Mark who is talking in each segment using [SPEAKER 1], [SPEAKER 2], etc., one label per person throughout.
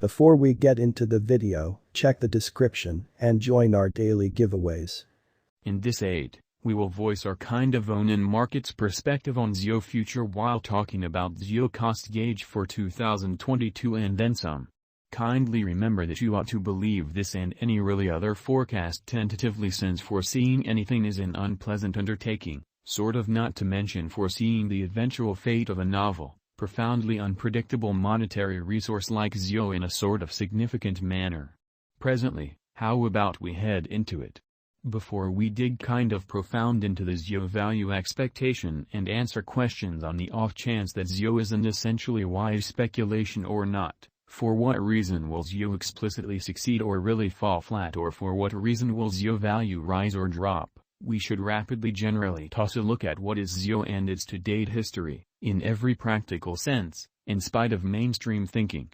[SPEAKER 1] Before we get into the video, check the description and join our daily giveaways.
[SPEAKER 2] In this aid, we will voice our kind of own and market's perspective on ZIO future while talking about ZIO cost gauge for 2022 and then some. Kindly remember that you ought to believe this and any really other forecast tentatively, since foreseeing anything is an unpleasant undertaking, sort of, not to mention foreseeing the eventual fate of a novel, profoundly unpredictable monetary resource like ZIO in a sort of significant manner. Presently, how about we head into it? Before we dig kind of profound into the ZIO value expectation and answer questions on the off chance that ZIO is an essentially wise speculation or not, for what reason will ZIO explicitly succeed or really fall flat, or for what reason will ZIO value rise or drop, we should rapidly generally toss a look at what is ZIO and its to-date history, in every practical sense, in spite of mainstream thinking.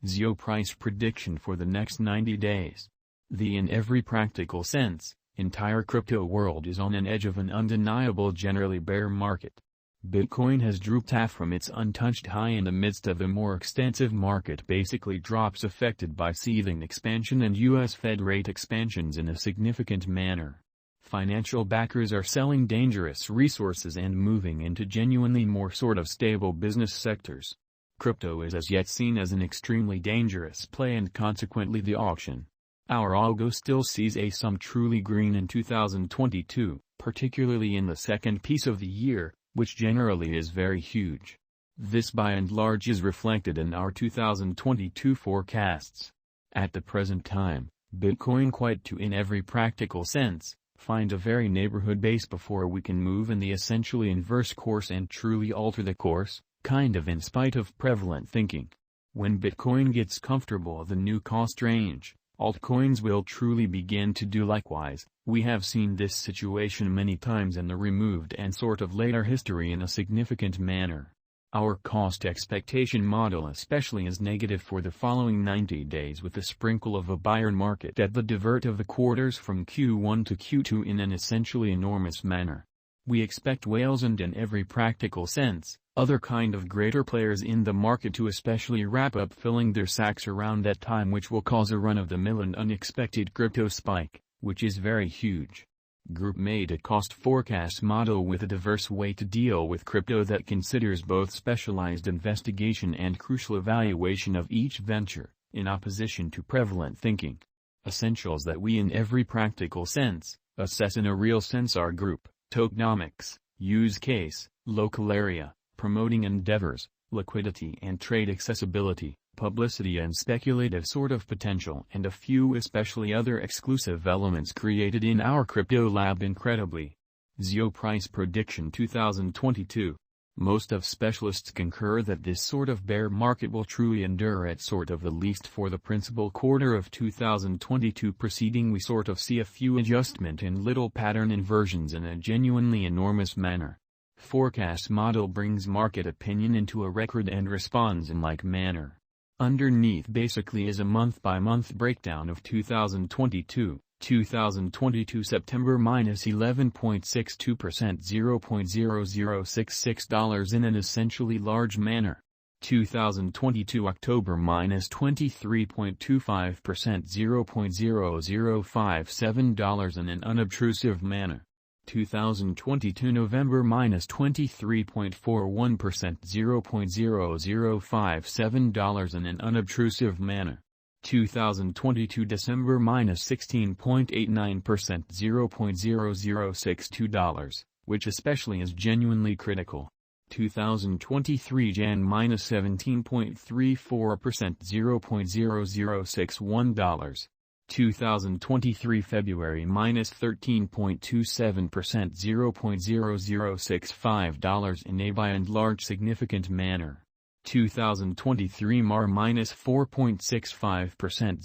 [SPEAKER 2] ZIO price prediction for the next 90 days. In every practical sense, entire crypto world is on an edge of an undeniable generally bear market. Bitcoin has drooped half from its untouched high in the midst of a more extensive market basically drops affected by seething expansion and US Fed rate expansions in a significant manner. Financial backers are selling dangerous resources and moving into genuinely more sort of stable business sectors. Crypto is as yet seen as an extremely dangerous play, and consequently the auction. Our algo still sees a sum truly green in 2022, particularly in the second piece of the year, which generally is very huge. This by and large is reflected in our 2022 forecasts. At the present time, Bitcoin quite to in every practical sense, find a very neighborhood base before we can move in the essentially inverse course and truly alter the course, kind of in spite of prevalent thinking. When Bitcoin gets comfortable the new cost range, altcoins will truly begin to do likewise. We have seen this situation many times in the removed and sort of later history in a significant manner. Our cost expectation model especially is negative for the following 90 days, with a sprinkle of a buyer market at the divert of the quarters from Q1 to Q2 in an essentially enormous manner. We expect whales and in every practical sense, other kind of greater players in the market to especially wrap up filling their sacks around that time, which will cause a run-of-the-mill and unexpected crypto spike, which is very huge. Group made a cost forecast model with a diverse way to deal with crypto that considers both specialized investigation and crucial evaluation of each venture, in opposition to prevalent thinking. Essentials that we in every practical sense, assess in a real sense are group, tokenomics, use case, local area, promoting endeavors, liquidity and trade accessibility, publicity and speculative sort of potential, and a few especially other exclusive elements created in our crypto lab. Incredibly. ZIO price prediction 2022. Most of specialists concur that this sort of bear market will truly endure at sort of the least for the principal quarter of 2022 preceding. We sort of see a few adjustment and little pattern inversions in a genuinely enormous manner. Forecast model brings market opinion into a record and responds in like manner. Underneath basically is a month-by-month breakdown of 2022. 2022 September minus 11.62%, $0.0066 in an essentially large manner. 2022 October minus 23.25%, $0.0057 in an unobtrusive manner. 2022 November minus 23.41%, $0.0057 in an unobtrusive manner. 2022 December minus 16.89%, $0.0062, which especially is genuinely critical. 2023 Jan minus 17.34%, $0.0061. 2023 February minus 13.27%, $0.0065 in a by and large significant manner. 2023 Mar minus 4.65%,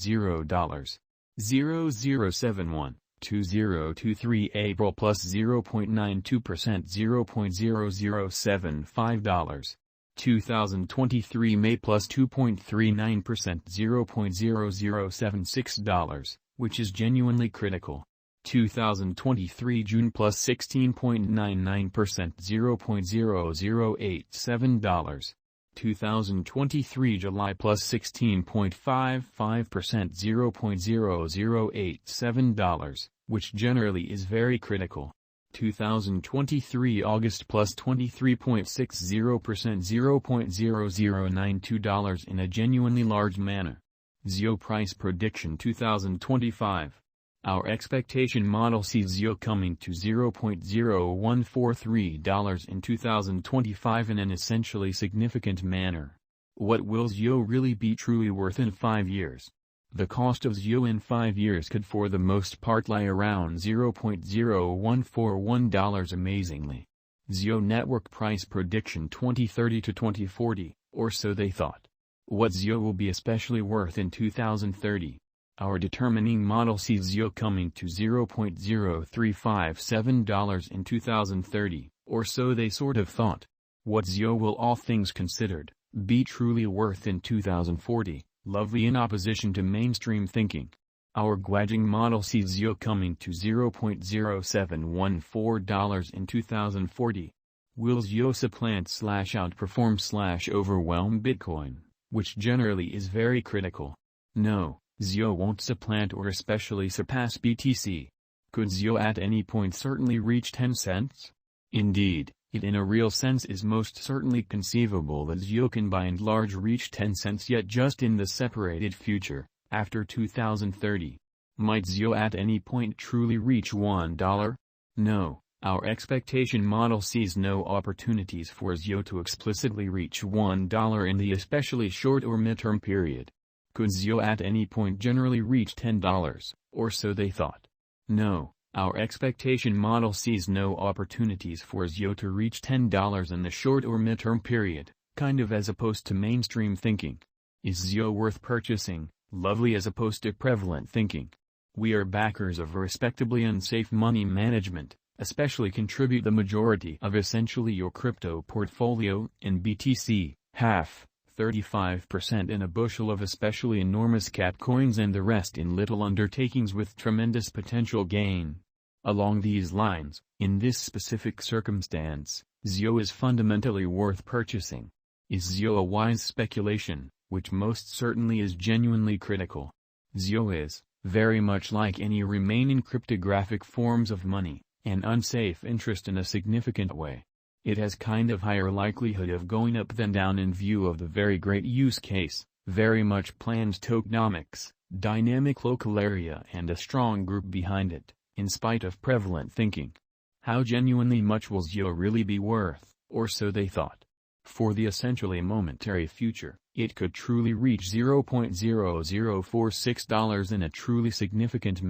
[SPEAKER 2] $0.0071. 2023 April plus 0.92%, $0.0075. 2023 May plus 2.39%, $0.0076, which is genuinely critical. 2023 June plus 16.99%, $0.0087. 2023 July plus 16.55%, $0.0087, which generally is very critical. 2023 August plus 23.60%, $0.0092 in a genuinely large manner. ZIO price prediction 2025. Our expectation model sees ZIO coming to $0.0143 in 2025 in an essentially significant manner. What will ZIO really be truly worth in 5 years? The cost of ZIO in 5 years could for the most part lie around $0.0141 amazingly. ZIO network price prediction 2030 to 2040, or so they thought. What ZIO will be especially worth in 2030? Our determining model sees ZIO coming to $0.0357 in 2030, or so they sort of thought. What ZIO will, all things considered, be truly worth in 2040? Lovely in opposition to mainstream thinking. Our Guajing model sees ZIO coming to $0.0714 in 2040. Will ZIO supplant/outperform/overwhelm Bitcoin, which generally is very critical? No, ZIO won't supplant or especially surpass BTC. Could ZIO at any point certainly reach 10 cents? Indeed, it in a real sense is most certainly conceivable that ZIO can by and large reach 10 cents yet just in the separated future, after 2030. Might ZIO at any point truly reach $1? No, our expectation model sees no opportunities for ZIO to explicitly reach $1 in the especially short or midterm period. Could ZIO at any point generally reach $10, or so they thought? No. Our expectation model sees no opportunities for ZIO to reach $10 in the short or midterm period, kind of as opposed to mainstream thinking. Is ZIO worth purchasing? Lovely as opposed to prevalent thinking. We are backers of respectably unsafe money management, especially contribute the majority of essentially your crypto portfolio in BTC, half, 35% in a bushel of especially enormous cap coins and the rest in little undertakings with tremendous potential gain. Along these lines, in this specific circumstance, ZIO is fundamentally worth purchasing. Is ZIO a wise speculation, which most certainly is genuinely critical? ZIO is, very much like any remaining cryptographic forms of money, an unsafe interest in a significant way. It has kind of higher likelihood of going up than down in view of the very great use case, very much planned tokenomics, dynamic local area and a strong group behind it, in spite of prevalent thinking. How genuinely much will ZIO really be worth, or so they thought? For the essentially momentary future, it could truly reach $0.0046 in a truly significant manner.